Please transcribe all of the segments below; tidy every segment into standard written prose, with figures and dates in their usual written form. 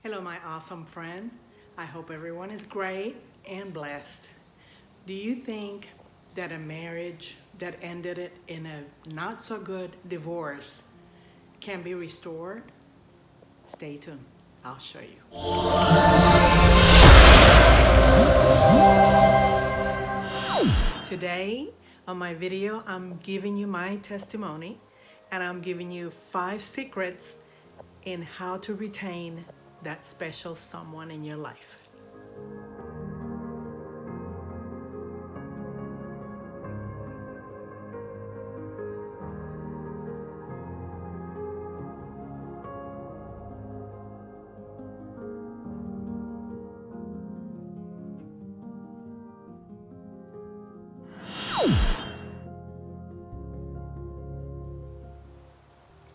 Hello, my awesome friends. I hope everyone is great and blessed. Do you think that a marriage that ended it in a not so good divorce can be restored? Stay tuned. I'll show you. Today on my video, I'm giving you my testimony and I'm giving you 5 secrets in how to retain that special someone in your life.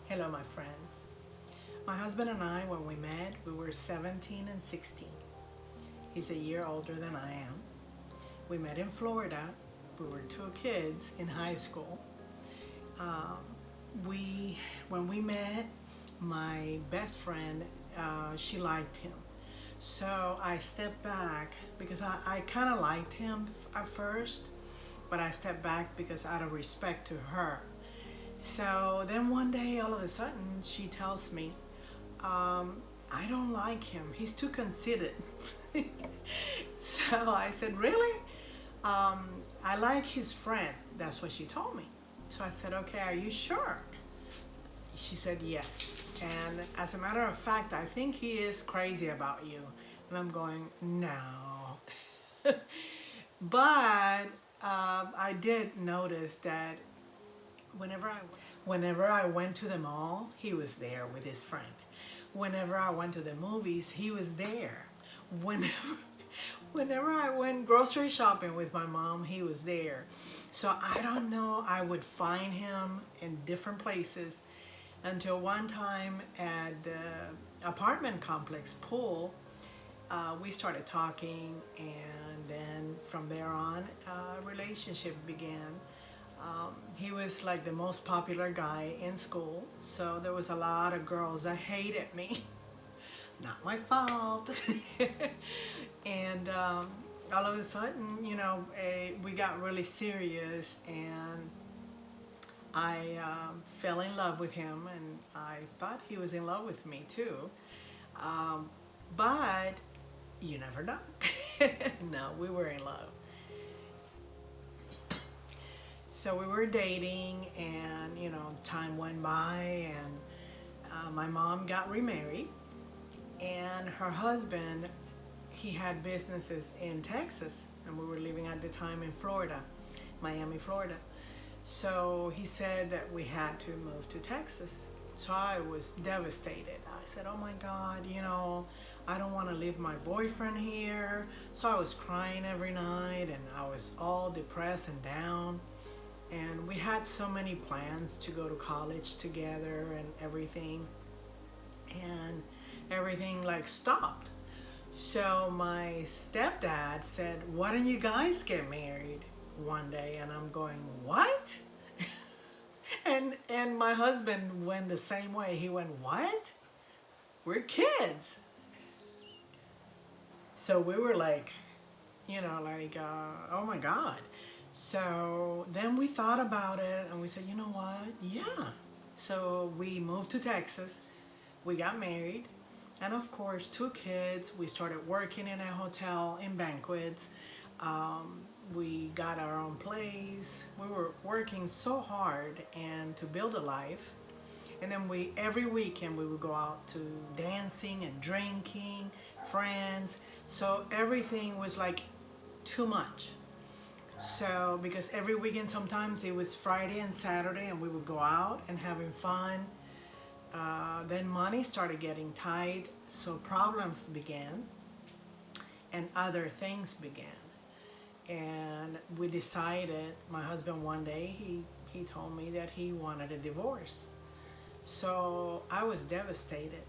Hello, my friends. My husband and I, when we met, we were 17 and 16. He's a year older than I am. We met in Florida. We were 2 kids in high school. Um, when we met, my best friend, she liked him. So I stepped back because I kind of liked him at first, but I stepped back because out of respect to her. So then one day, all of a sudden, she tells me, I don't like him. He's too conceited. So I said, really? I like his friend. That's what she told me. So I said, okay, are you sure? She said, yes. And as a matter of fact, I think he is crazy about you. And I'm going, no. But I did notice that whenever I whenever I went to the mall, he was there with his friend. Whenever I went to the movies, he was there. Whenever whenever I went grocery shopping with my mom, he was there. So I don't know, I would find him in different places until one time at the apartment complex pool, we started talking, and then from there on, a relationship began. He was like the most popular guy in school, so there was a lot of girls that hated me. Not my fault. And all of a sudden, we got really serious, and I fell in love with him, and I thought he was in love with me too. But you never know. No, we were in love. So we were dating, and time went by, and my mom got remarried, and her husband, he had businesses in Texas, and we were living at the time in Florida, Miami, Florida. So he said that we had to move to Texas. So I was devastated. I said, oh my God, I don't want to leave my boyfriend here. So I was crying every night, and I was all depressed and down. And we had so many plans to go to college together and everything. And everything like stopped. So my stepdad said, why don't you guys get married one day? And I'm going, what? And my husband went the same way. He went, what? We're kids. So we were like, oh my God. So then we thought about it, and we said, you know what? Yeah. So we moved to Texas. We got married. And of course, 2 kids. We started working in a hotel in banquets. We got our own place. We were working so hard and to build a life. And then every weekend we would go out to dancing and drinking, friends. So everything was like too much. So because every weekend sometimes it was Friday and Saturday, and we would go out and having fun. Then money started getting tight, so problems began, and other things began. And we decided, my husband one day, he told me that he wanted a divorce. So I was devastated.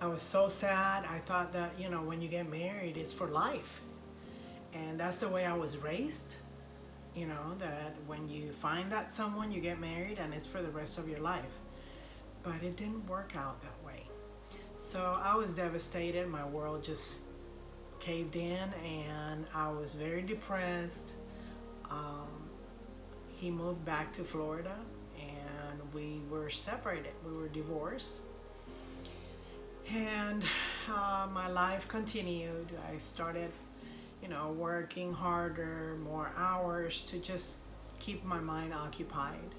I was so sad. I thought that, when you get married, it's for life. And that's the way I was raised. That when you find that someone, you get married, and it's for the rest of your life. but it didn't work out that way. So I was devastated. My world just caved in, and I was very depressed. Um, he moved back to Florida, and we were separated. We were divorced. And my life continued. I started, working harder, more hours to just keep my mind occupied.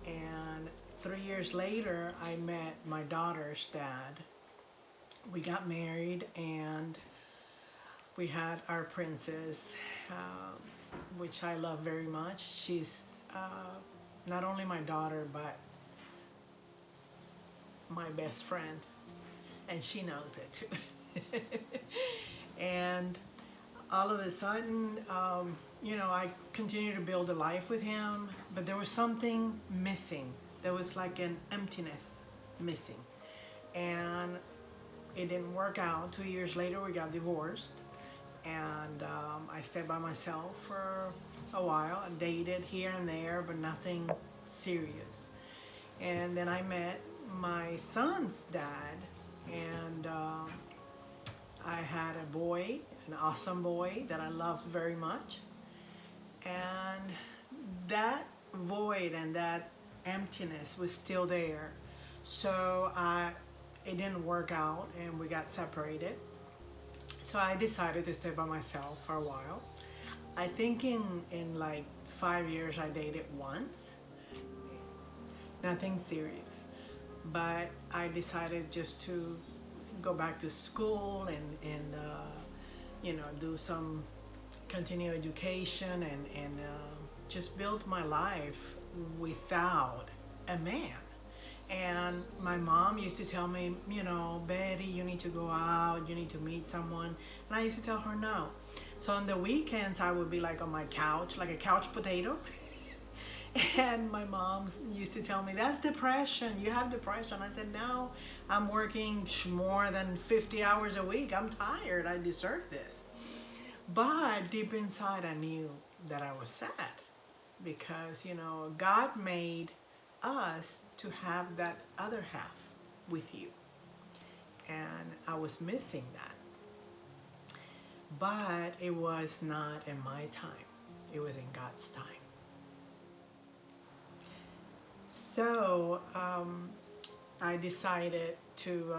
And 3 years later, I met my daughter's dad. We got married, and we had our princess, which I love very much. She's not only my daughter, but my best friend, and she knows it too. And all of a sudden, I continued to build a life with him, but there was something missing. There was like an emptiness missing. And it didn't work out. 2 years later, we got divorced. And I stayed by myself for a while. I dated here and there, but nothing serious. And then I met my son's dad, and I had a boy, an awesome boy that I loved very much. And that void and that emptiness was still there. So it didn't work out, and we got separated. So I decided to stay by myself for a while. I think in like 5 years I dated once. Nothing serious. But I decided just to go back to school and do some continued education and just build my life without a man. And my mom used to tell me, Betty, you need to go out, you need to meet someone. And I used to tell her no. So on the weekends, I would be like on my couch, like a couch potato. And my mom used to tell me, that's depression, you have depression. I said, no, I'm working more than 50 hours a week. I'm tired, I deserve this. But deep inside, I knew that I was sad because, God made us to have that other half with you. And I was missing that. But it was not in my time. It was in God's time. So I decided to,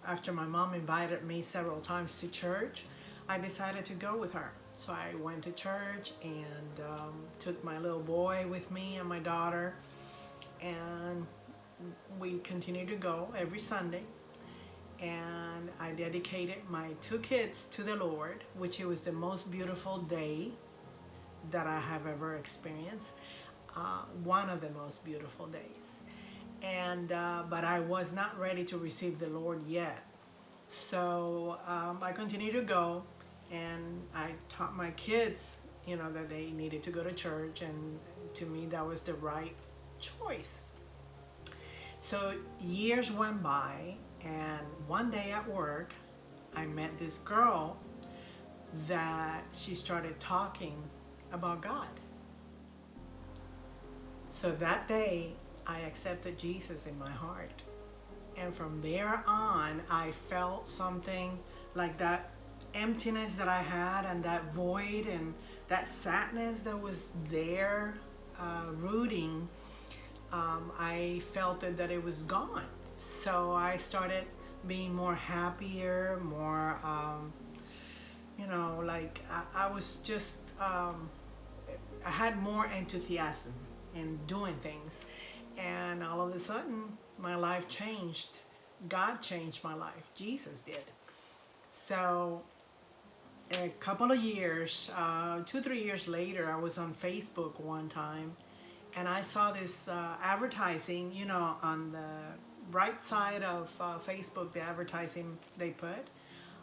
after my mom invited me several times to church, I decided to go with her. So I went to church and took my little boy with me and my daughter. And we continued to go every Sunday. And I dedicated my 2 kids to the Lord, which it was the most beautiful day that I have ever experienced. One of the most beautiful days. And but I was not ready to receive the Lord yet. So I continued to go, and I taught my kids, that they needed to go to church, and to me that was the right choice. So years went by, and one day at work, I met this girl that she started talking about God. So that day, I accepted Jesus in my heart. And from there on, I felt something like that emptiness that I had, and that void and that sadness that was there rooting. I felt that it was gone. So I started being more happier, more, I was just, I had more enthusiasm in doing things. And all of a sudden, my life changed. God changed my life. Jesus did. So a couple of years, 2-3 years later, I was on Facebook one time, and I saw this advertising, on the right side of Facebook, the advertising they put.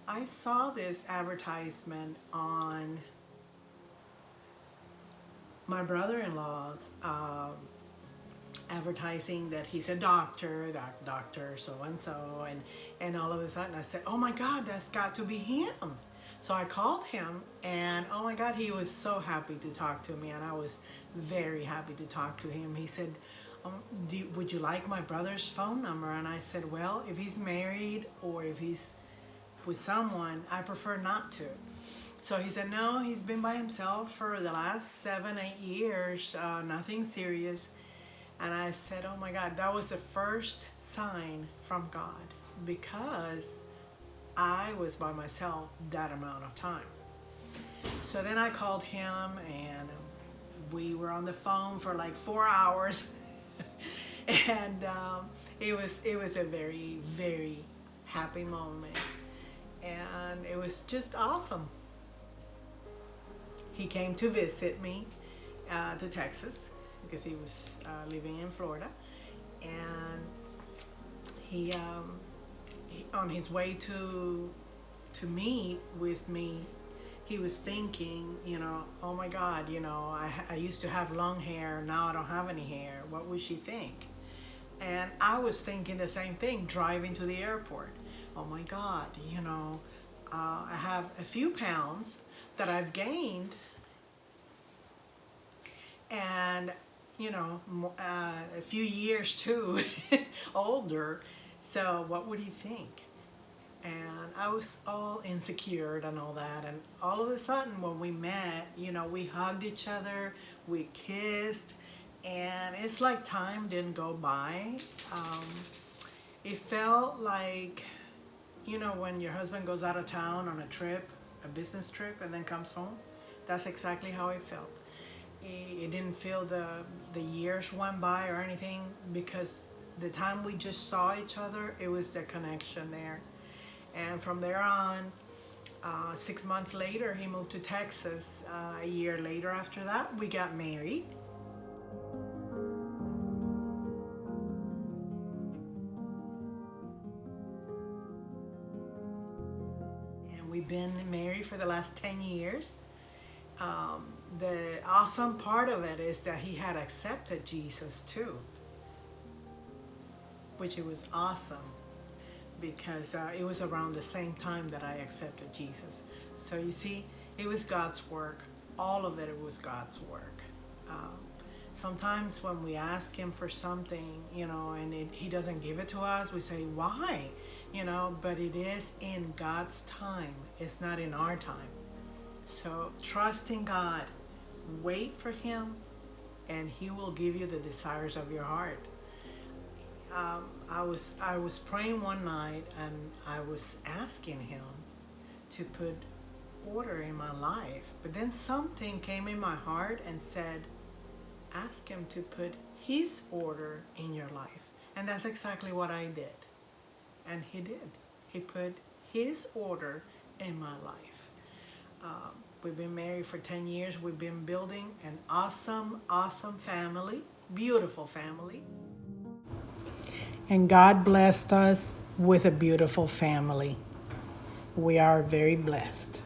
I saw this advertisement on my brother-in-law's advertising that he's a doctor, doctor so-and-so, and all of a sudden I said, oh my God, that's got to be him. So I called him, and oh my God, he was so happy to talk to me, and I was very happy to talk to him. He said, would you like my brother's phone number? And I said, well, if he's married or if he's with someone, I prefer not to. So he said, no, he's been by himself for the last 7, 8 years, nothing serious. And I said, oh my God, that was the first sign from God, because I was by myself that amount of time. So then I called him and we were on the phone for like 4 hours. And it was a very, very happy moment. And it was just awesome. He came to visit me to Texas because he was living in Florida. And he on his way to meet with me, he was thinking, oh my God, I used to have long hair, now I don't have any hair. What would she think? And I was thinking the same thing, driving to the airport. Oh my God, I have a few pounds that I've gained, and a few years too older. So what would he think? And I was all insecure and all that. And all of a sudden when we met, we hugged each other, we kissed, and it's like time didn't go by. It felt like, when your husband goes out of town on a trip, a business trip, and then comes home. That's exactly how it felt. It didn't feel the years went by or anything, because the time we just saw each other, it was the connection there. And from there on, 6 months later, he moved to Texas. A year later after that, we got married. And we've been married for the last 10 years. The awesome part of it is that he had accepted Jesus too, which it was awesome, because it was around the same time that I accepted Jesus. So you see, it was God's work. All of it was God's work. Sometimes when we ask him for something, and he doesn't give it to us, we say, why? But it is in God's time. It's not in our time. So trust in God, wait for him, and he will give you the desires of your heart. I was praying one night, and I was asking him to put order in my life. But then something came in my heart and said, ask him to put his order in your life. And that's exactly what I did. And he did. He put his order in my life. We've been married for 10 years. We've been building an awesome, awesome family, beautiful family. And God blessed us with a beautiful family. We are very blessed.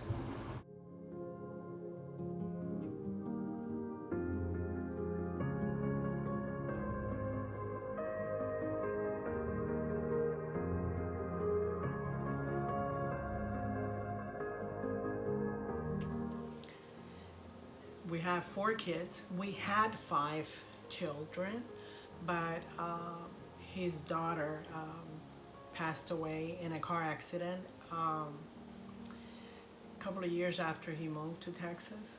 We have 4 kids. We had 5 children, but his daughter passed away in a car accident a couple of years after he moved to Texas,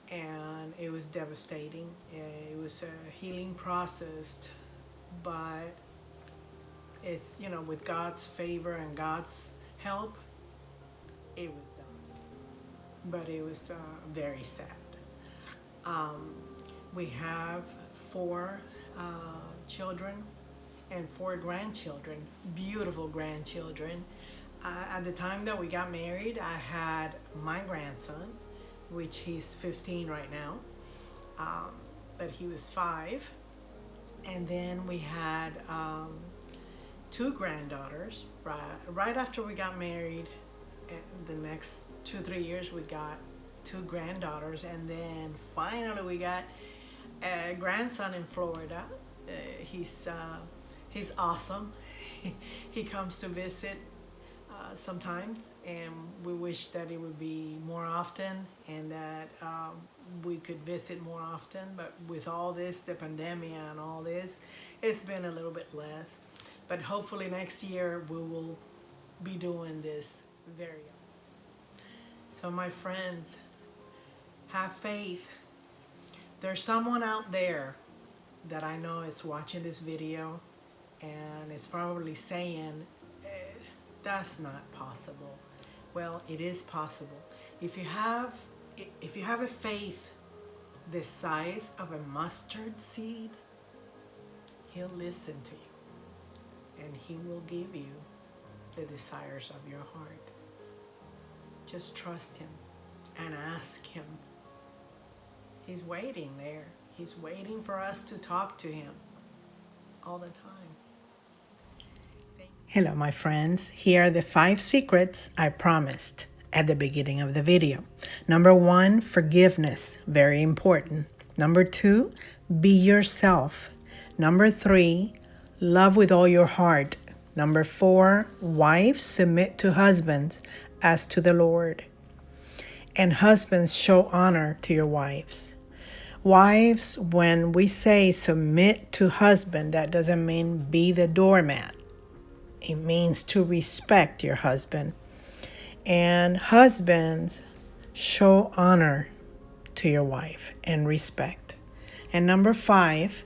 and it was devastating. It was a healing process, but it's, with God's favor and God's help, it was done. But it was very sad. We have 4 children and 4 grandchildren, beautiful grandchildren. At the time that we got married, I had my grandson, which he's 15 right now, but he was 5. And then we had 2 granddaughters. Right after we got married, the next 2-3 years, we got 2 granddaughters, and then finally we got a grandson in Florida. He's awesome. He comes to visit sometimes, and we wish that it would be more often, and that we could visit more often, but with all this, the pandemic and all this, it's been a little bit less. But hopefully next year we will be doing this very often. So my friends, have faith. There's someone out there that I know is watching this video and is probably saying, that's not possible. Well, it is possible. If you have a faith the size of a mustard seed, he'll listen to you and he will give you the desires of your heart. Just trust him and ask him. He's waiting there. He's waiting for us to talk to him all the time. Hello, my friends. Here are the 5 secrets I promised at the beginning of the video. Number 1, forgiveness. Very important. Number 2, be yourself. Number 3, love with all your heart. Number 4, wives, submit to husbands as to the Lord. And husbands, show honor to your wives. Wives, when we say submit to husband, that doesn't mean be the doormat. It means to respect your husband. And husbands, show honor to your wife and respect. And number 5,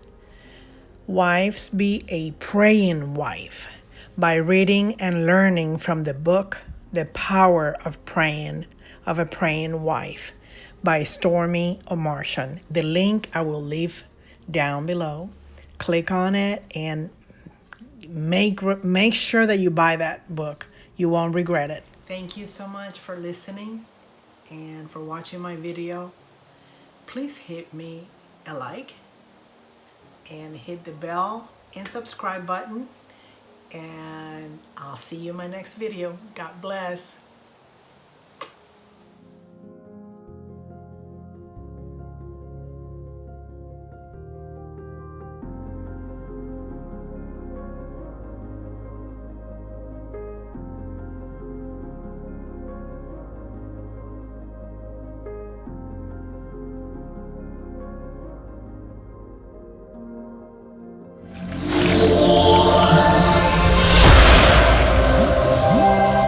wives, be a praying wife by reading and learning from the book, The Power of Praying, of a Praying Wife by Stormy Omartian. The link I will leave down below. Click on it and make sure that you buy that book. You won't regret it. Thank you so much for listening and for watching my video. Please hit me a like and hit the bell and subscribe button. And I'll see you in my next video. God bless.